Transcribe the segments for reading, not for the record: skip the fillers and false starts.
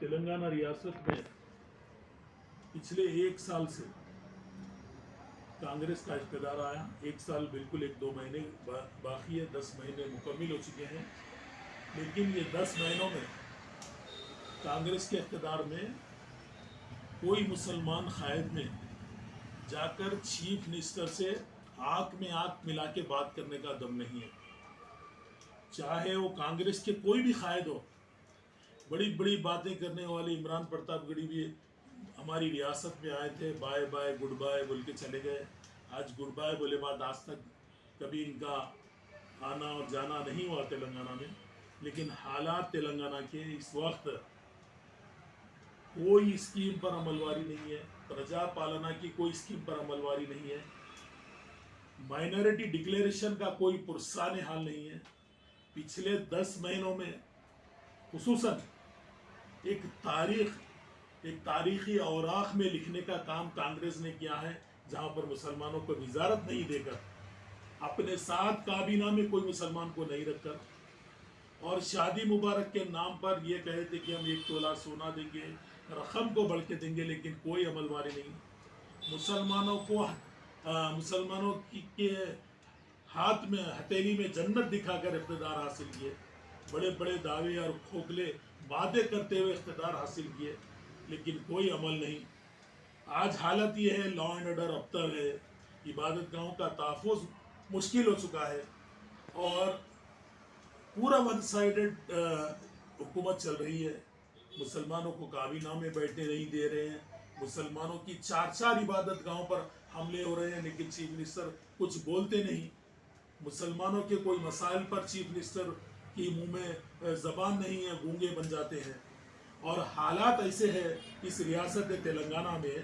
تلنگانہ ریاست میں پچھلے ایک سال سے کانگریس کا اقتدار آیا. ایک سال بالکل 1-2 مہینے باقی ہے, 10 مہینے مکمل ہو چکے ہیں. لیکن یہ 10 مہینوں میں کانگریس کے اقتدار میں کوئی مسلمان قائد نے جا کر چیف منسٹر سے آنکھ میں آنکھ ملا کے بات کرنے کا دم نہیں ہے. چاہے وہ کانگریس کے کوئی بھی قائد ہو. بڑی بڑی باتیں کرنے والے عمران پرتاپ گڑھی بھی ہماری ریاست میں آئے تھے, بائے بائے گڈ بائے بول کے چلے گئے. آج گڈ بائے بولے بعد آج تک کبھی ان کا آنا اور جانا نہیں ہوا تلنگانہ میں. لیکن حالات تلنگانہ کے اس وقت کوئی اسکیم پر عملواری نہیں ہے, پرجا پالنا کی کوئی اسکیم پر عملواری نہیں ہے, مائنورٹی ڈکلیریشن کا کوئی پرسان حال نہیں ہے. پچھلے 10 مہینوں میں خصوصاً ایک تاریخی اوراق میں لکھنے کا کام کانگریس نے کیا ہے, جہاں پر مسلمانوں کو وزارت نہیں دے کر, اپنے ساتھ کابینہ میں کوئی مسلمان کو نہیں رکھ کر, اور شادی مبارک کے نام پر یہ کہے تھے کہ ہم 1 تولہ سونا دیں گے, رقم کو بڑھ کے دیں گے, لیکن کوئی عملواری نہیں. مسلمانوں کے ہاتھ میں ہتھیلی میں جنت دکھا کر اقتدار حاصل کیے. بڑے بڑے دعوے اور کھوکھلے وعدے کرتے ہوئے اقتدار حاصل کیے, لیکن کوئی عمل نہیں. آج حالت یہ ہے, لا اینڈ آرڈر ابتر ہے, عبادت گاہوں کا تحفظ مشکل ہو چکا ہے, اور پورا ون سائیڈڈ حکومت چل رہی ہے. مسلمانوں کو کابینہ میں بیٹھنے نہیں دے رہے ہیں, مسلمانوں کی 4 عبادت گاہوں پر حملے ہو رہے ہیں, لیکن چیف منسٹر کچھ بولتے نہیں. مسلمانوں کے کوئی مسائل پر چیف منسٹر کی منہ میں زبان نہیں ہے, گونگے بن جاتے ہیں. اور حالات ایسے ہیں اس ریاست تلنگانہ میں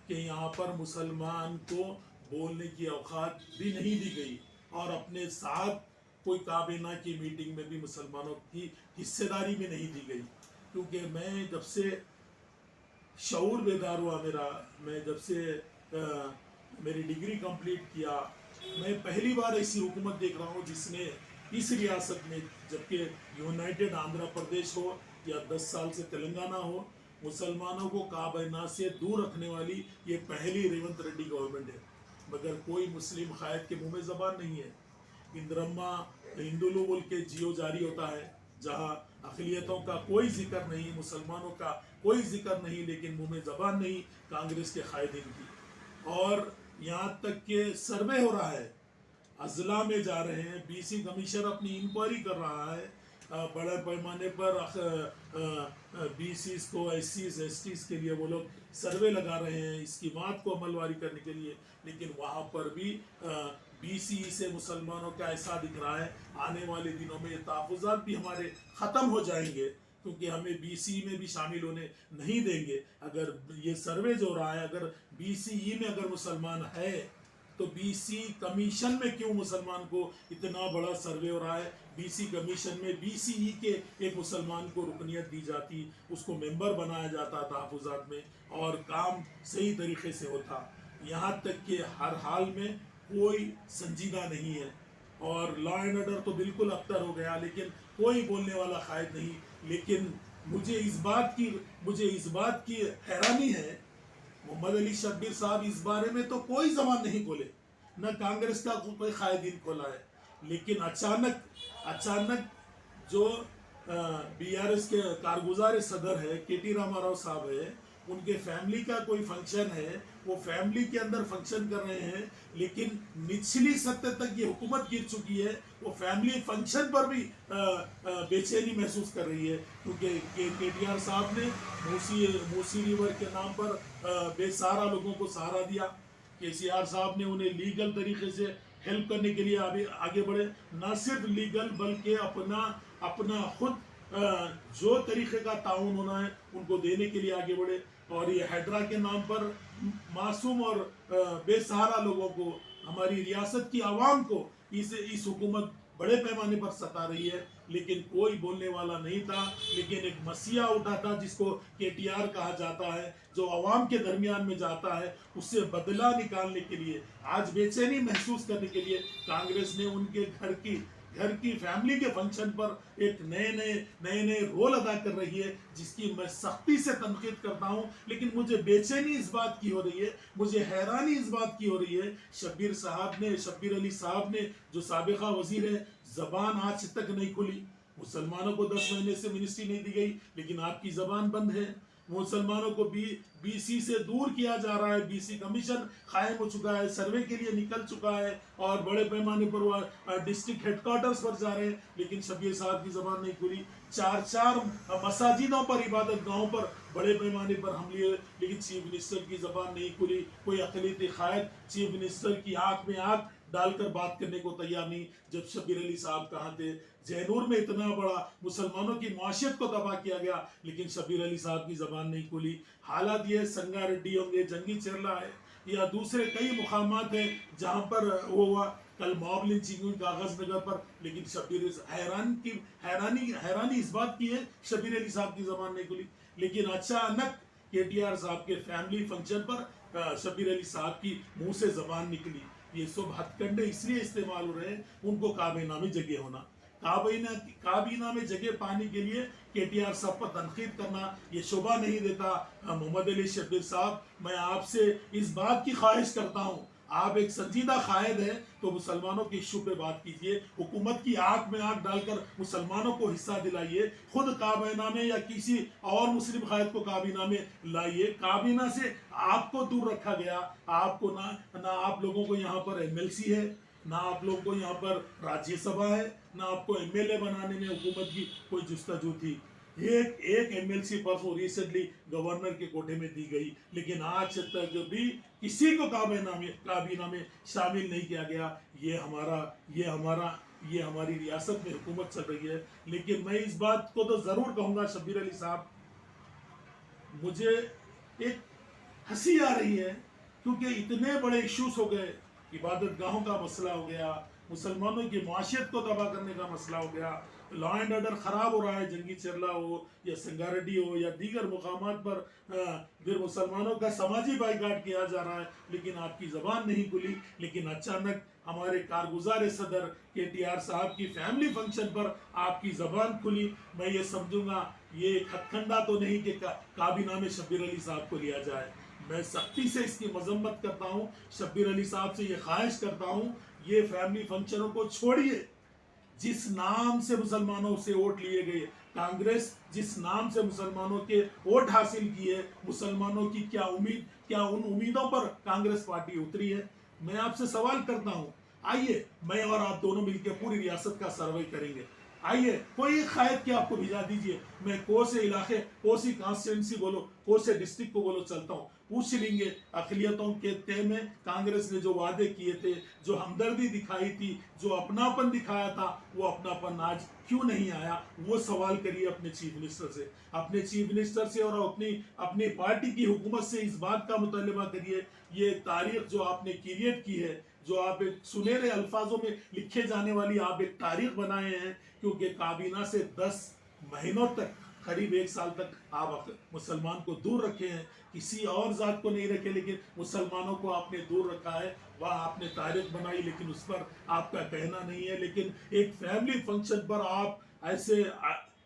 کہ یہاں پر مسلمان کو بولنے کی اوقات بھی نہیں دی گئی, اور اپنے ساتھ کوئی کابینہ کی میٹنگ میں بھی مسلمانوں کی حصہ داری بھی نہیں دی گئی. کیونکہ میں جب سے شعور بیدار ہوا میں جب سے میری ڈگری کمپلیٹ کیا, میں پہلی بار ایسی حکومت دیکھ رہا ہوں جس نے اس ریاست میں, جبکہ یونائٹڈ آندھرا پردیش ہو یا 10 سال سے تلنگانہ ہو, مسلمانوں کو کابینہ سے دور رکھنے والی یہ پہلی ریونت ریڈی گورنمنٹ ہے. مگر کوئی مسلم قائد کے منہ میں زبان نہیں ہے. اندرما ہندولو بول کے جیو جاری ہوتا ہے, جہاں اقلیتوں کا کوئی ذکر نہیں, مسلمانوں کا کوئی ذکر نہیں, لیکن منہ میں زبان نہیں کانگریس کے قائدین کی. اور یہاں تک کہ سروے ہو رہا ہے, اضلاع میں جا رہے ہیں, بی سی کمیشن اپنی انکوائری کر رہا ہے, بڑے پیمانے پر بی سیز کو, ایس سیز ایس ٹیز کے لیے وہ لوگ سروے لگا رہے ہیں اسکیمات کو عملواری کرنے کے لیے. لیکن وہاں پر بھی بی سی سے مسلمانوں کا ایسا دکھ رہا ہے آنے والے دنوں میں یہ تحفظات بھی ہمارے ختم ہو جائیں گے, کیونکہ ہمیں بی سی میں بھی شامل ہونے نہیں دیں گے. اگر یہ سروے جو رہا ہے, اگر بی سی ای میں اگر مسلمان ہے تو بی سی کمیشن میں کیوں مسلمان کو اتنا بڑا سروے ہو رہا ہے؟ بی سی کمیشن میں بی سی ای کے ایک مسلمان کو رکنیت دی جاتی, اس کو ممبر بنایا جاتا تحفظات میں, اور کام صحیح طریقے سے ہوتا. یہاں تک کہ ہر حال میں کوئی سنجیدہ نہیں ہے, اور لا اینڈ آرڈر تو بالکل ابتر ہو گیا, لیکن کوئی بولنے والا قائد نہیں. لیکن مجھے اس بات کی حیرانی ہے, محمد علی شبیر صاحب اس بارے میں تو کوئی زبان نہیں کھولے, نہ کانگریس کا کوئی قائدین کھولا ہے. لیکن اچانک جو بی آر ایس کے کارگزار صدر ہے کے ٹی راما راؤ صاحب ہے, ان کے فیملی کا کوئی فنکشن ہے, وہ فیملی کے اندر فنکشن کر رہے ہیں, لیکن نچلی سطح تک یہ حکومت گر چکی ہے, وہ فیملی فنکشن پر بھی بے چینی محسوس کر رہی ہے. کیونکہ کے ٹی آر صاحب نے موسی ریور کے نام پر بے سہارا لوگوں کو سہارا دیا. کے سی آر صاحب نے انہیں لیگل طریقے سے ہیلپ کرنے کے لیے آگے بڑھے, نہ صرف لیگل بلکہ اپنا خود جو طریقے کا تعاون ہونا ہے ان کو دینے کے لیے آگے بڑھے. اور یہ ہیڈرا کے نام پر معصوم اور بے سہارا لوگوں کو, ہماری ریاست کی عوام کو اس حکومت بڑے پیمانے پر ستا رہی ہے. لیکن کوئی بولنے والا نہیں تھا, لیکن ایک مسیحا اٹھا تھا جس کو کے ٹی آر کہا جاتا ہے, جو عوام کے درمیان میں جاتا ہے, اس سے بدلہ نکالنے کے لیے, آج بے چینی محسوس کرنے کے لیے کانگریس نے ان کے گھر کی گھر کی فیملی کے فنکشن پر ایک نئے رول ادا کر رہی ہے، جس کی میں سختی سے تنقید کرتا ہوں. لیکن مجھے بے چینی اس بات کی ہو رہی ہے، مجھے حیرانی اس بات کی ہو رہی ہے، شبیر علی صاحب نے جو سابقہ وزیر ہے، زبان آج تک نہیں کھلی. مسلمانوں کو 10 مہینے سے منسٹری نہیں دی گئی، لیکن آپ کی زبان بند ہے. مسلمانوں کو بی سی سے دور کیا جا رہا ہے، بی سی کمیشن قائم ہو چکا ہے، سروے کے لیے نکل چکا ہے، اور بڑے پیمانے پر وہ ڈسٹرکٹ ہیڈ کوارٹرز پر جا رہے ہیں، لیکن شبیر صاحب کی زبان نہیں کھلی. چار مساجدوں پر، عبادت گاہوں پر بڑے پیمانے پر حملے ہوئے، لیکن چیف منسٹر کی زبان نہیں کھلی. کوئی اقلیتی قائد چیف منسٹر کی آنکھ میں آنکھ ڈال کر بات کرنے کو تیار نہیں. جب شبیر علی صاحب کہاں تھے؟ جینور میں اتنا بڑا مسلمانوں کی معاشیت کو تباہ کیا گیا، لیکن شبیر علی صاحب کی زبان نہیں کھلی. حالات یہ سنگا ریڈی ہوں گے، جنگی چرلا ہے، یا دوسرے کئی مقامات ہیں جہاں پر وہ ہوا. کل موب لنچنگ ہوئی کاغذ نگر پر، لیکن حیرانی اس بات کی ہے شبیر علی صاحب کی زبان نہیں کھلی. لیکن اچانک کے ٹی آر صاحب کے فیملی فنکشن پر شبیر علی صاحب کی منہ سے زبان نکلی. یہ سب ہتھ کنڈے اس لیے استعمال ہو رہے ہیں ان کو کابینہ میں جگہ ہونا، کابینہ میں جگہ پانے کے لیے کے ٹی آر صاحب پر تنقید کرنا یہ شبہ نہیں دیتا. محمد علی شبیر صاحب، میں آپ سے اس بات کی خواہش کرتا ہوں، آپ ایک سنجیدہ قائد ہیں تو مسلمانوں کے ایشو پہ بات کیجئے، حکومت کی آنکھ میں آنکھ ڈال کر مسلمانوں کو حصہ دلائیے، خود کابینہ میں یا کسی اور مسلم قائد کو کابینہ میں لائیے. کابینہ سے آپ کو دور رکھا گیا، آپ کو نہ آپ لوگوں کو یہاں پر ایم ایل سی ہے، نہ آپ لوگوں کو یہاں پر راجیہ سبھا ہے، نہ آپ کو ایم ایل اے بنانے میں حکومت کی کوئی جستجو تھی. ایک ایم ایل سی پرسوں ریسنٹلی گورنر کے کوٹے میں دی گئی، لیکن آج تک بھی کسی کو کابینہ میں شامل نہیں کیا گیا. یہ ہماری ریاست میں حکومت چل رہی ہے. لیکن میں اس بات کو تو ضرور کہوں گا شبیر علی صاحب، مجھے ایک ہنسی آ رہی ہے کیونکہ اتنے بڑے ایشوز ہو گئے، عبادت گاہوں کا مسئلہ ہو گیا، مسلمانوں کی معاشیت کو تباہ کرنے کا مسئلہ ہو گیا، لا اینڈ آرڈر خراب ہو رہا ہے، جنگی چرلا ہو یا سنگاریڈی ہو یا دیگر مقامات پر پھر مسلمانوں کا سماجی بائیکاٹ کیا جا رہا ہے، لیکن آپ کی زبان نہیں کھلی. لیکن اچانک ہمارے کارگزار صدر کے ٹی آر صاحب کی فیملی فنکشن پر آپ کی زبان کھلی. میں یہ سمجھوں گا یہ ہتھ کنڈا تو نہیں کہ کابینہ میں شبیر علی صاحب کو لیا جائے. میں سختی سے اس کی مذمت کرتا ہوں، شبیر علی صاحب سے یہ خواہش کرتا ہوں یہ فیملی فنکشنوں کو چھوڑیے. جس نام سے مسلمانوں سے ووٹ لیے گئے، کانگریس جس نام سے مسلمانوں کے ووٹ حاصل کیے، مسلمانوں کی کیا ان امیدوں پر کانگریس پارٹی اتری ہے؟ میں آپ سے سوال کرتا ہوں، آئیے میں اور آپ دونوں مل کے پوری ریاست کا سروے کریں گے. آئیے کوئی قائد کی آپ کو بھیجا دیجئے، میں کوسے علاقے، کوسی کانسٹیٹنسی بولو، کوسے ڈسٹرکٹ کو بولو چلتا ہوں، پوچھ لیں گے اقلیتوں کے تئیں میں کانگریس نے جو وعدے کیے تھے، جو ہمدردی دکھائی تھی، جو اپناپن دکھایا تھا، وہ اپناپن آج کیوں نہیں آیا؟ وہ سوال کریے اپنے چیف منسٹر سے اور اپنی پارٹی کی حکومت سے اس بات کا مطالبہ کریے. یہ تاریخ جو آپ نے کریٹ کی ہے، جو آپ ایک سنہرے الفاظوں میں لکھے جانے والی آپ ایک تاریخ بنائے ہیں، کیونکہ کابینہ سے 10 مہینوں تک، قریب 1 سال تک آپ مسلمان کو دور رکھے ہیں، کسی اور ذات کو نہیں رکھے، لیکن مسلمانوں کو آپ نے دور رکھا ہے. وہاں آپ نے تاریخ بنائی، لیکن اس پر آپ کا کہنا نہیں ہے. لیکن ایک فیملی فنکشن پر آپ ایسے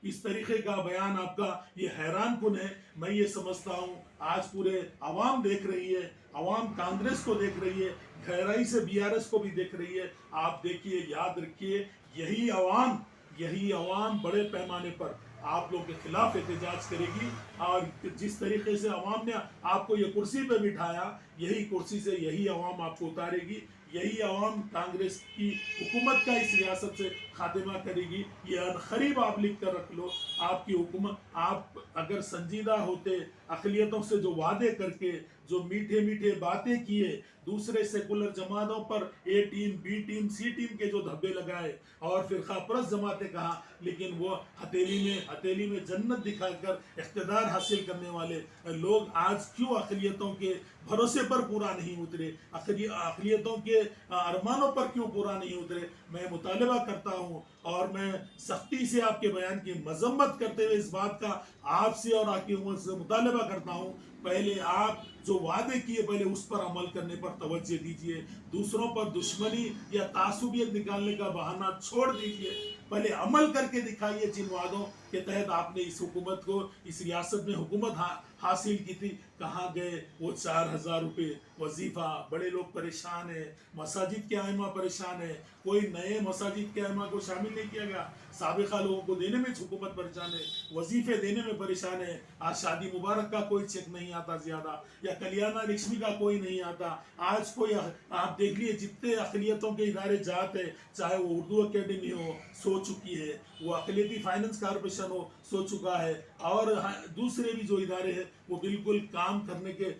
اس طریقے کا بیان آپ کا یہ حیران کن ہے. میں یہ سمجھتا ہوں آج پورے عوام دیکھ رہی ہے، عوام کانگریس کو دیکھ رہی ہے، گہرائی سے بی آر ایس کو بھی دیکھ رہی ہے. آپ دیکھیے، یاد رکھیے، یہی عوام بڑے پیمانے پر آپ لوگوں کے خلاف احتجاج کرے گی، اور جس طریقے سے عوام نے آپ کو یہ کرسی پہ بٹھایا، یہی کرسی سے یہی عوام آپ کو اتارے گی. یہی عوام کانگریس کی حکومت کا اس ریاست سے خاتمہ کرے گی. یہ عنقریب آپ لکھ کر رکھ لو. آپ کی حکومت، آپ اگر سنجیدہ ہوتے، اقلیتوں سے جو وعدے کر کے، جو میٹھے باتیں کیے، دوسرے سیکولر جماعتوں پر A team, B team, C team کے جو دھبے لگائے اور فرقہ پرست جماعتیں کہا، لیکن وہ ہتھیلی میں جنت دکھا کر اقتدار حاصل کرنے والے لوگ آج کیوں اقلیتوں کے بھروسے پر پورا نہیں اترے، اقلیتوں کے ارمانوں پر کیوں پورا نہیں اترے؟ میں مطالبہ کرتا ہوں اور میں سختی سے آپ کے بیان کی مذمت کرتے ہوئے اس بات کا آپ سے اور آپ کی حکومت سے مطالبہ کرتا ہوں، پہلے آپ جو وعدے کیے پہلے اس پر عمل کرنے پر توجہ دیجیے، دوسروں پر دشمنی یا تعصبیت نکالنے کا بہانہ چھوڑ دیجیے، پہلے عمل کر کے دکھائیے جن وعدوں کے تحت آپ نے اس حکومت کو، اس ریاست میں حکومت حاصل کی تھی، کہاں گئے وہ 4,000 روپے وظیفہ؟ بڑے لوگ پریشان ہیں، مساجد کے ائمہ پریشان ہیں، کوئی نئے مساجد کے ائمہ کو شامل نہیں کیا گیا، سابقہ لوگوں کو دینے میں حکومت پریشان ہے، وظیفے دینے میں پریشان ہے، آج شادی مبارک کا کوئی چیک نہیں آتا زیادہ، یا کلیانہ لکشمی کا کوئی نہیں آتا، آج کوئی آپ دیکھ لیے جتنے اقلیتوں کے ادارے جات ہیں، چاہے وہ اردو اکیڈمی ہو سو چکی ہے، وہ اقلیتی فائننس کارپوریشن ہو سو چکا ہے، اور دوسرے بھی جو ادارے ہیں وہ بالکل کام کرنے کے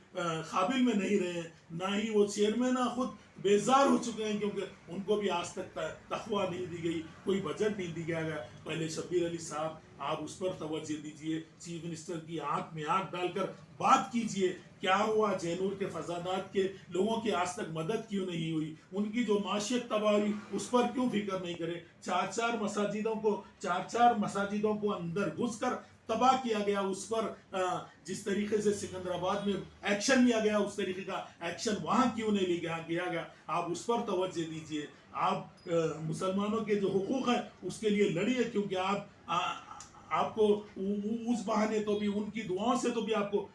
قابل میں نہیں رہے ہیں، نہ ہی وہ چیئرمین خود بیزار ہو چکے ہیں، کیونکہ ان کو بھی آج تک تنخواہ نہیں دی گئی، کوئی بجٹ نہیں دیا گیا۔ پہلے شبیر علی صاحب آپ اس پر توجہ دیجئے، چیف منسٹر کی آنکھ میں آنکھ ڈال کر بات کیجئے، کیا ہوا جینور کے فسادات کے لوگوں کی آج تک مدد کیوں نہیں ہوئی، ان کی جو معاشیت تباہ ہوئی اس پر کیوں فکر نہیں کرے؟ چار مساجدوں کو اندر گھس کر تباہ کیا گیا، اس پر جس طریقے سے سکندر آباد میں ایکشن لیا گیا اس طریقے کا ایکشن وہاں کیوں نہیں لیا گیا؟ آپ اس پر توجہ دیجئے، آپ مسلمانوں کے جو حقوق ہیں اس کے لیے لڑیے، کیونکہ آپ کو اس بہانے تو بھی ان کی دعاؤں سے تو بھی آپ کو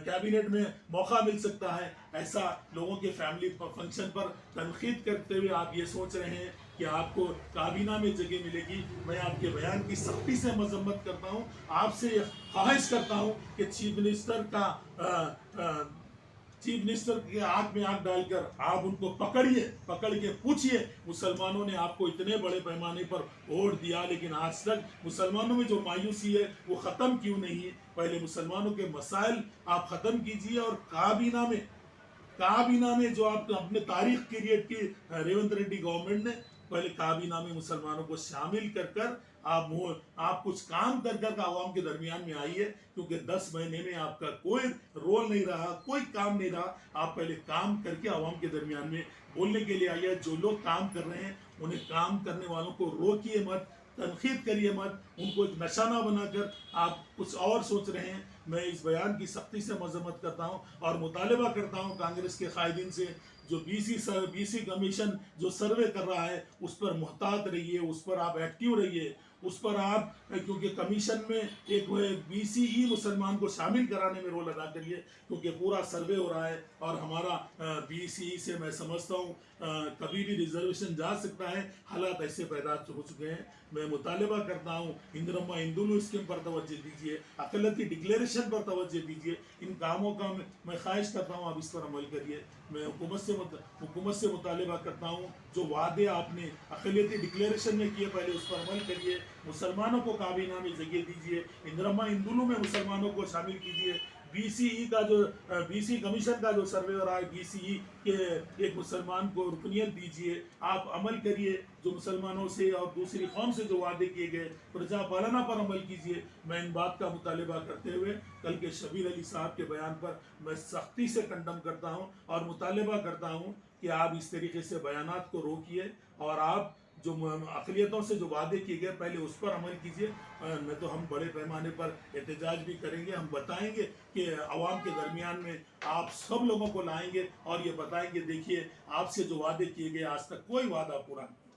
کیبنٹ میں موقع مل سکتا ہے۔ ایسا لوگوں کے فیملی فنکشن پر تنقید کرتے ہوئے آپ یہ سوچ رہے ہیں کہ آپ کو کابینہ میں جگہ ملے گی۔ میں آپ کے بیان کی سختی سے مذمت کرتا ہوں، آپ سے خواہش کرتا ہوں کہ چیف منسٹر کے آنکھ میں آنکھ ڈال کر آپ ان کو پکڑ کے پوچھئے، مسلمانوں نے آپ کو اتنے بڑے پیمانے پر ووٹ دیا، لیکن آج تک مسلمانوں میں جو مایوسی ہے وہ ختم کیوں نہیں ہے؟ پہلے مسلمانوں کے مسائل آپ ختم کیجئے، اور کابینہ میں جو آپ نے تاریخ کریٹ کی ریونت ریڈی گورنمنٹ نے، پہلے کابینہ میں مسلمانوں کو شامل کر آپ کچھ کام کر عوام کے درمیان میں آئیے، کیونکہ 10 مہینے میں آپ کا کوئی رول نہیں رہا، کوئی کام نہیں رہا۔ آپ پہلے کام کر کے عوام کے درمیان میں بولنے کے لیے آئیے۔ جو لوگ کام کر رہے ہیں انہیں کام کرنے والوں کو روکیے مت، تنقید کریے مت، ان کو ایک نشانہ بنا کر آپ کچھ اور سوچ رہے ہیں۔ میں اس بیان کی سختی سے مذمت کرتا ہوں اور مطالبہ کرتا ہوں کانگریس کے قائدین سے، جو بی سی کمیشن جو سروے کر رہا ہے اس پر محتاط رہیے، اس پر آپ ایکٹیو رہیے، اس پر آپ، کیونکہ کمیشن میں ایک بی سی ای مسلمان کو شامل کرانے میں رول ادا کریے، کیونکہ پورا سروے ہو رہا ہے اور ہمارا بی سی ای سے میں سمجھتا ہوں کبھی بھی ریزرویشن جا سکتا ہے، حالات ایسے پیدا ہو چکے ہیں۔ میں مطالبہ کرتا ہوں اندرما اندولو اسکیم پر توجہ دیجیے، اقلیتی ڈکلیریشن پر توجہ دیجیے، ان کاموں کا میں خواہش کرتا ہوں آپ اس پر عمل کریے۔ میں حکومت سے مطالبہ کرتا ہوں جو وعدے آپ نے اقلیتی ڈکلیریشن میں کیے پہلے اس پر عمل کریے، مسلمانوں کو کابینہ میں جگہ دیجیے، اندرما اندولو میں مسلمانوں کو شامل کیجیے، بی سی کمیشن کا جو سروے ہو رہا ہے بی سی ای کے ایک مسلمان کو رکنیت دیجیے، آپ عمل کریے، جو مسلمانوں سے اور دوسری قوم سے جو وعدے کیے گئے پرجا پالنا پر عمل کیجیے۔ میں ان بات کا مطالبہ کرتے ہوئے کل کے شبیر علی صاحب کے بیان پر میں سختی سے کنڈم کرتا ہوں اور مطالبہ کرتا ہوں کہ آپ اس طریقے سے بیانات کو روکیے، اور آپ جو اقلیتوں سے جو وعدے کیے گئے پہلے اس پر عمل کیجیے، نہ تو ہم بڑے پیمانے پر احتجاج بھی کریں گے، ہم بتائیں گے کہ عوام کے درمیان میں آپ سب لوگوں کو لائیں گے اور یہ بتائیں گے دیکھیے آپ سے جو وعدے کیے گئے آج تک کوئی وعدہ پورا نہیں۔